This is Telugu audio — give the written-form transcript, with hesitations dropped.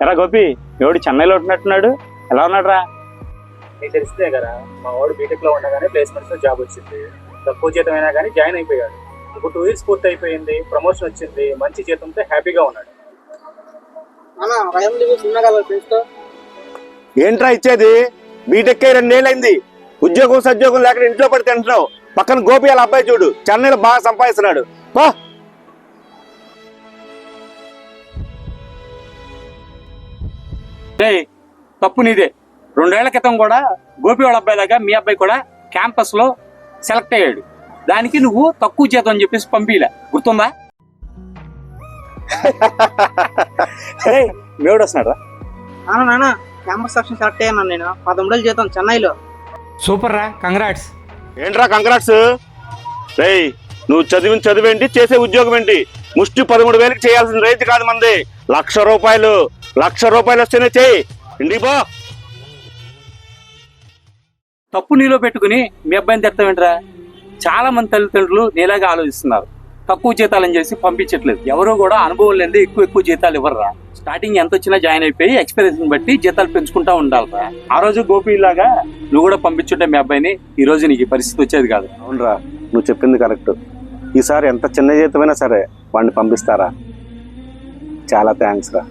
ఎరా గోపి, ఎవడు చెన్నైలో ఉంటున్నట్టున్నాడు, ఎలా ఉన్నాడు రా? నీకు తెలిస్తే కదా, మా వాడు బీటెక్ లో ఉండగానే ప్లేస్మెంట్స్ లో జాబ్ వచ్చింది. తక్కువ జీతం అయినా కానీ జాయిన్ అయిపోయాడు. ఇప్పుడు 2 years పూర్తి అయిపోయింది, ప్రమోషన్ వచ్చింది, మంచి జీతంతో హ్యాపీగా ఉన్నాడు. ఏంట్రా ఇచ్చేది? బీటెక్ 2 ఏళ్ళైంది, ఉద్యోగం సద్యోగం లేక ఇంట్లో పడి తింటున్నావు. పక్కన గోపి వాళ్ళ అబ్బాయి చూడు, చెన్నైలో బాగా సంపాదిస్తున్నాడు. పో. తప్పు నీదే. 2 ఏళ్ల క్రితం కూడా గోపి వాళ్ళ అబ్బాయి లాగా మీ అబ్బాయి కూడా క్యాంపస్ లో సెలెక్ట్ అయ్యాడు. దానికి నువ్వు తక్కువ జీతం అని చెప్పేసి పంపిలా, గుర్తుందా? మేవుడు వస్తున్నాడు రా. నాన్న క్యాంపస్ సెక్షన్ సెలెక్ట్ అయ్యాను నేను. 13 జీతం చెన్నైలో. సూపర్ రా, కంగ్రాట్స్. ఏంట్రా కంగ్రాట్స్? రేయ్, నువ్వు చదివిన చదివేంటి, చేసే ఉద్యోగం ఏంటి? ముష్టి 13,000కి చేయాల్సిన రైతు కాదు మంది. ₹1,00,000 వస్తేనే చెయ్యి. ఇంటికి పో. తప్పు నీలో పెట్టుకుని మీ అబ్బాయిని తెస్తావేంట్రా? చాలా మంది తల్లిదండ్రులు నీలాగా ఆలోచిస్తున్నారు. తక్కువ జీతాలని చేసి పంపించట్లేదు. ఎవరు కూడా అనుభవం లేని ఎక్కువ జీతాలు ఇవ్వరురా. స్టార్టింగ్ ఎంత వచ్చినా జాయిన్ అయిపోయి ఎక్స్పీరియన్స్ బట్టి జీతాలు పెంచుకుంటా ఉండాలిరా. ఆ రోజు గోపి లాగా నువ్వు కూడా పంపించుంటే మీ అబ్బాయిని, ఈ రోజు నీకు పరిస్థితి వచ్చేది కాదు. అవునరా, నువ్వు చెప్పింది కరెక్ట్. ఈసారి ఎంత చిన్న జీతమైనా సరే వాడిని పంపిస్తారా? చాలా థ్యాంక్స్ రా.